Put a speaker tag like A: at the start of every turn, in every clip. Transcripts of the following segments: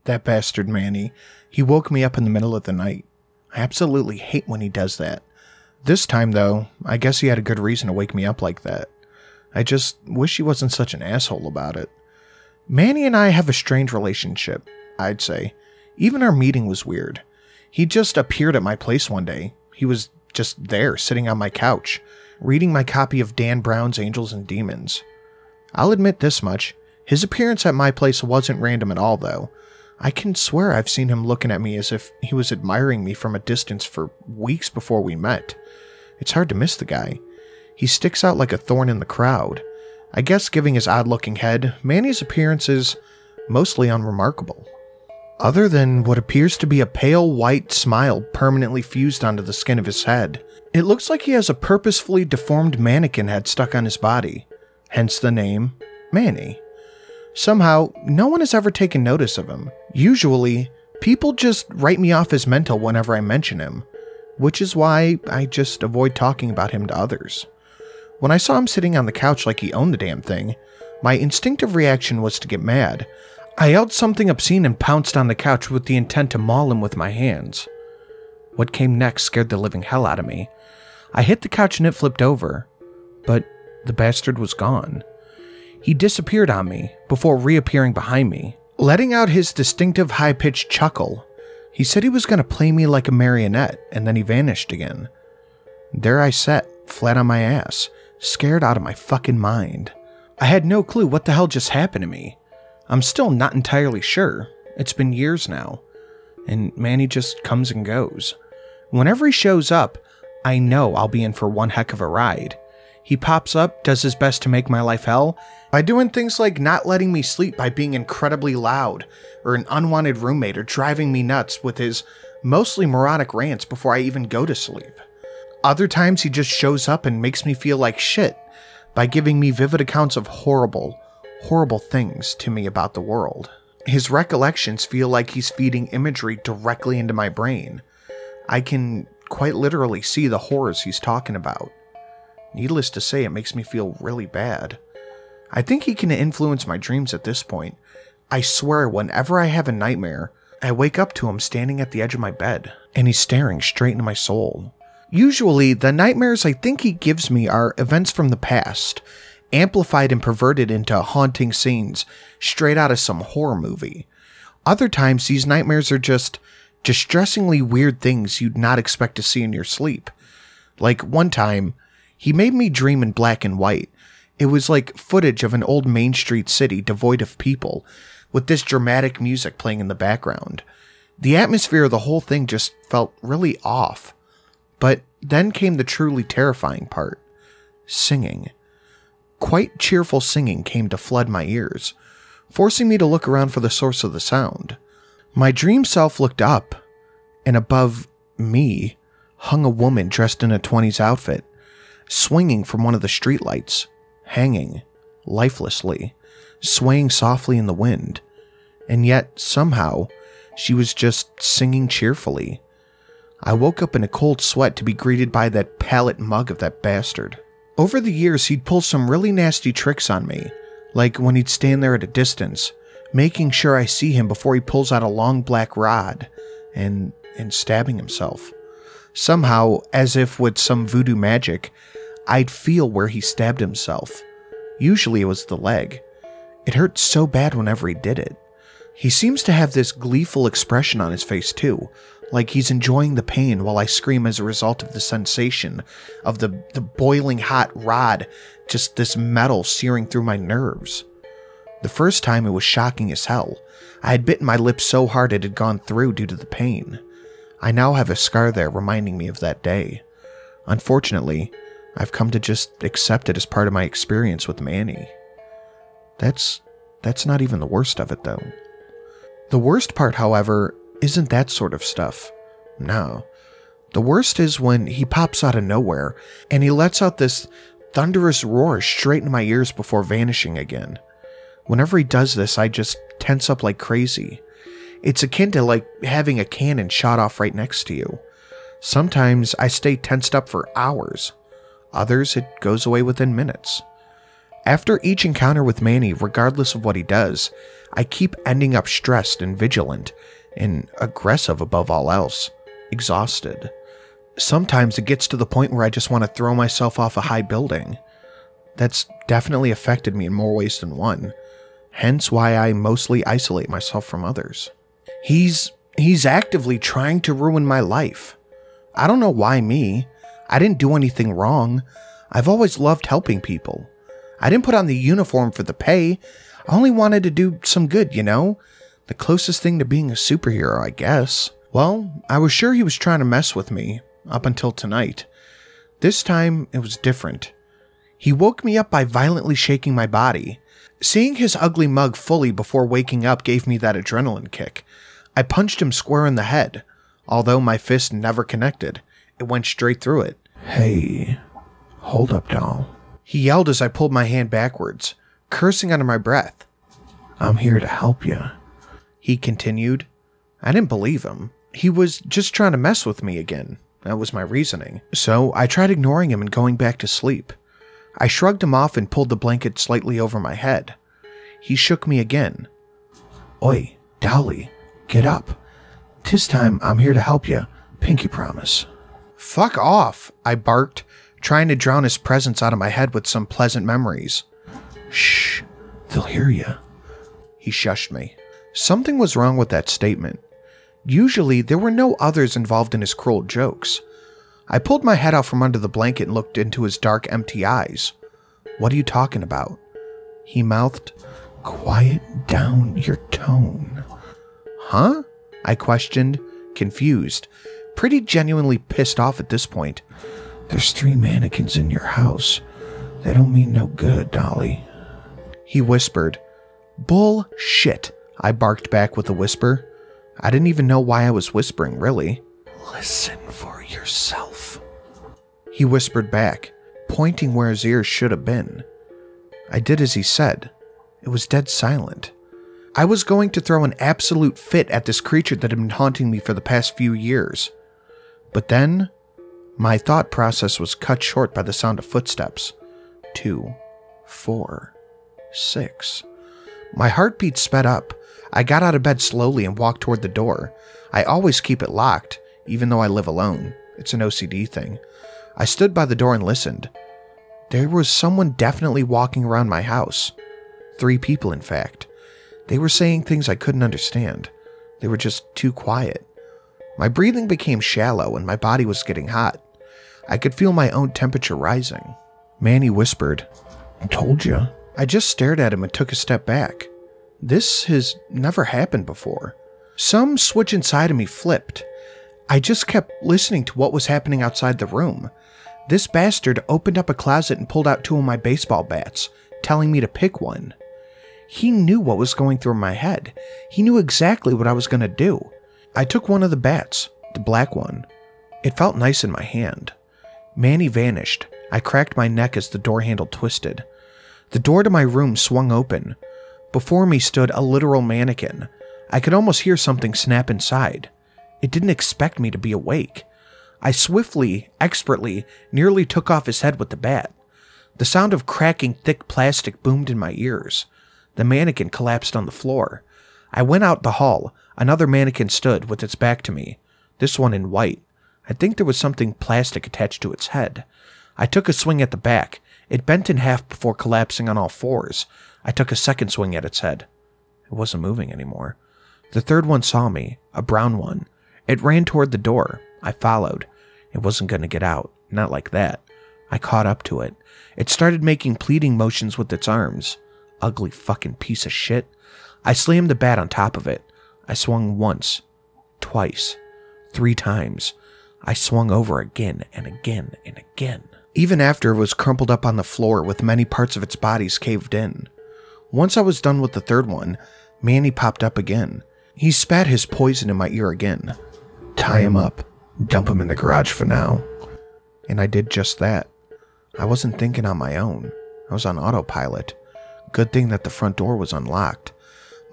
A: That bastard Manny. He woke me up in the middle of the night. I absolutely hate when he does that. This time, though, I guess he had a good reason to wake me up like that. I just wish he wasn't such an asshole about it. Manny and I have a strange relationship, I'd say. Even our meeting was weird. He just appeared at my place one day. He was just there, sitting on my couch, reading my copy of Dan Brown's Angels and Demons. I'll admit this much. His appearance at my place wasn't random at all, though. I can swear I've seen him looking at me as if he was admiring me from a distance for weeks before we met. It's hard to miss the guy. He sticks out like a thorn in the crowd. I guess given his odd-looking head, Manny's appearance is mostly unremarkable. Other than what appears to be a pale white smile permanently fused onto the skin of his head, it looks like he has a purposefully deformed mannequin head stuck on his body, hence the name Manny. Somehow, no one has ever taken notice of him. Usually, people just write me off as mental whenever I mention him, which is why I just avoid talking about him to others. When I saw him sitting on the couch like he owned the damn thing, my instinctive reaction was to get mad. I yelled something obscene and pounced on the couch with the intent to maul him with my hands. What came next scared the living hell out of me. I hit the couch and it flipped over, but the bastard was gone. He disappeared on me before reappearing behind me, letting out his distinctive high-pitched chuckle. He said he was going to play me like a marionette, and then he vanished again. There I sat, flat on my ass, scared out of my fucking mind. I had no clue what the hell just happened to me. I'm still not entirely sure. It's been years now, and Manny just comes and goes. Whenever he shows up, I know I'll be in for one heck of a ride. He pops up, does his best to make my life hell, by doing things like not letting me sleep by being incredibly loud, or an unwanted roommate, or driving me nuts with his mostly moronic rants before I even go to sleep. Other times he just shows up and makes me feel like shit by giving me vivid accounts of horrible, horrible things to me about the world. His recollections feel like he's feeding imagery directly into my brain. I can quite literally see the horrors he's talking about. Needless to say, it makes me feel really bad. I think he can influence my dreams at this point. I swear, whenever I have a nightmare, I wake up to him standing at the edge of my bed, and he's staring straight into my soul. Usually, the nightmares I think he gives me are events from the past, amplified and perverted into haunting scenes straight out of some horror movie. Other times, these nightmares are just distressingly weird things you'd not expect to see in your sleep. Like one time, he made me dream in black and white. It was like footage of an old Main Street city devoid of people, with this dramatic music playing in the background. The atmosphere of the whole thing just felt really off. But then came the truly terrifying part. Singing. Quite cheerful singing came to flood my ears, forcing me to look around for the source of the sound. My dream self looked up, and above me hung a woman dressed in a 20s outfit, swinging from one of the streetlights, hanging, lifelessly, swaying softly in the wind, and yet, somehow, she was just singing cheerfully. I woke up in a cold sweat to be greeted by that palate mug of that bastard. Over the years, he'd pull some really nasty tricks on me, like when he'd stand there at a distance, making sure I see him before he pulls out a long black rod, and stabbing himself. Somehow, as if with some voodoo magic, I'd feel where he stabbed himself. Usually it was the leg. It hurt so bad whenever he did it. He seems to have this gleeful expression on his face too, like he's enjoying the pain while I scream as a result of the sensation of the boiling hot rod, just this metal searing through my nerves. The first time it was shocking as hell. I had bitten my lip so hard it had gone through due to the pain. I now have a scar there reminding me of that day. Unfortunately, I've come to just accept it as part of my experience with Manny. That's not even the worst of it, though. The worst part, however, isn't that sort of stuff. No. The worst is when he pops out of nowhere, and he lets out this thunderous roar straight in my ears before vanishing again. Whenever he does this, I just tense up like crazy. It's akin to like having a cannon shot off right next to you. Sometimes I stay tensed up for hours. Others, it goes away within minutes. After each encounter with Manny, regardless of what he does, I keep ending up stressed and vigilant, and aggressive above all else, exhausted. Sometimes it gets to the point where I just want to throw myself off a high building. That's definitely affected me in more ways than one, hence why I mostly isolate myself from others. He's actively trying to ruin my life. I don't know why me. I didn't do anything wrong. I've always loved helping people. I didn't put on the uniform for the pay. I only wanted to do some good, you know? The closest thing to being a superhero, I guess. Well, I was sure he was trying to mess with me, up until tonight. This time, it was different. He woke me up by violently shaking my body. Seeing his ugly mug fully before waking up gave me that adrenaline kick. I punched him square in the head. Although my fist never connected, it went straight through it.
B: Hey, hold up, doll.
A: He yelled as I pulled my hand backwards, cursing under my breath.
B: I'm here to help you.
A: He continued. I didn't believe him. He was just trying to mess with me again. That was my reasoning. So I tried ignoring him and going back to sleep. I shrugged him off and pulled the blanket slightly over my head. He shook me again.
B: Oi, Dolly, get up. This time I'm here to help you. Pinky promise.
A: Fuck off, I barked, trying to drown his presence out of my head with some pleasant memories.
B: Shh, they'll hear you.
A: He shushed me. Something was wrong with that statement. Usually, there were no others involved in his cruel jokes. I pulled my head out from under the blanket and looked into his dark, empty eyes. What are you talking about? He mouthed.
B: Quiet down your tone.
A: Huh? I questioned, confused, pretty genuinely pissed off at this point.
B: There's 3 mannequins in your house. They don't mean no good, Dolly.
A: He whispered. Bullshit, I barked back with a whisper. I didn't even know why I was whispering, really.
B: Listen for yourself.
A: He whispered back, pointing where his ears should have been. I did as he said. It was dead silent. I was going to throw an absolute fit at this creature that had been haunting me for the past few years. But then, my thought process was cut short by the sound of footsteps. 2, 4, 6. My heartbeat sped up. I got out of bed slowly and walked toward the door. I always keep it locked, even though I live alone. It's an OCD thing. I stood by the door and listened. There was someone definitely walking around my house. 3 people, in fact. They were saying things I couldn't understand. They were just too quiet. My breathing became shallow and my body was getting hot. I could feel my own temperature rising. Manny whispered,
B: I told you.
A: I just stared at him and took a step back. This has never happened before. Some switch inside of me flipped. I just kept listening to what was happening outside the room. This bastard opened up a closet and pulled out 2 of my baseball bats, telling me to pick one. He knew what was going through my head. He knew exactly what I was going to do. I took one of the bats, the black one. It felt nice in my hand. Manny vanished. I cracked my neck as the door handle twisted. The door to my room swung open. Before me stood a literal mannequin. I could almost hear something snap inside. It didn't expect me to be awake. I swiftly, expertly, nearly took off his head with the bat. The sound of cracking thick plastic boomed in my ears. The mannequin collapsed on the floor. I went out the hall. Another mannequin stood with its back to me, this one in white. I think there was something plastic attached to its head. I took a swing at the back. It bent in half before collapsing on all fours. I took a second swing at its head. It wasn't moving anymore. The third one saw me, a brown one. It ran toward the door. I followed. It wasn't going to get out, not like that. I caught up to it. It started making pleading motions with its arms. Ugly fucking piece of shit. I slammed the bat on top of it. I swung once, twice, 3 times. I swung over again and again and again. Even after it was crumpled up on the floor with many parts of its bodies caved in. Once I was done with the third one, Manny popped up again. He spat his poison in my ear again.
B: Tie him up. Dump him in the garage for now.
A: And I did just that. I wasn't thinking on my own. I was on autopilot. Good thing that the front door was unlocked.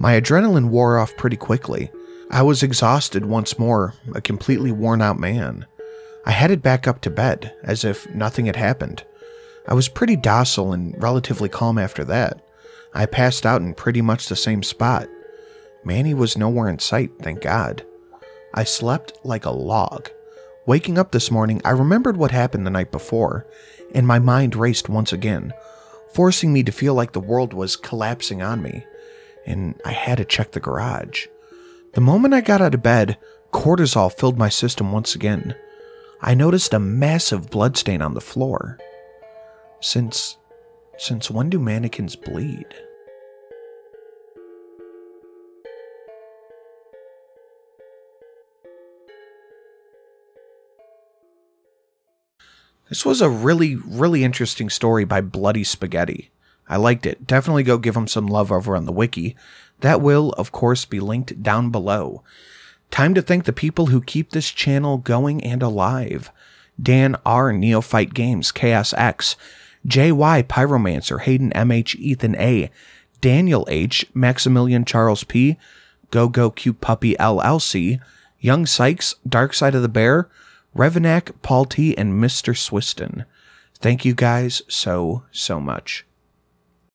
A: My adrenaline wore off pretty quickly. I was exhausted once more, a completely worn out man. I headed back up to bed, as if nothing had happened. I was pretty docile and relatively calm after that. I passed out in pretty much the same spot. Manny was nowhere in sight, thank God. I slept like a log. Waking up this morning, I remembered what happened the night before, and my mind raced once again, forcing me to feel like the world was collapsing on me, and I had to check the garage. The moment I got out of bed, cortisol filled my system once again. I noticed a massive bloodstain on the floor. Since when do mannequins bleed? This was a really interesting story by Bloody Spaghetti. I liked it. Definitely go give him some love over on the wiki. That will, of course, be linked down below. Time to thank the people who keep this channel going and alive. Dan R, Neophyte Games, Chaos X, JY Pyromancer, Hayden MH, Ethan A, Daniel H, Maximilian Charles P, Go Cute Puppy LLC, Young Sykes, Dark Side of the Bear, Revenac, Paul T, and Mr. Swiston. Thank you guys so much.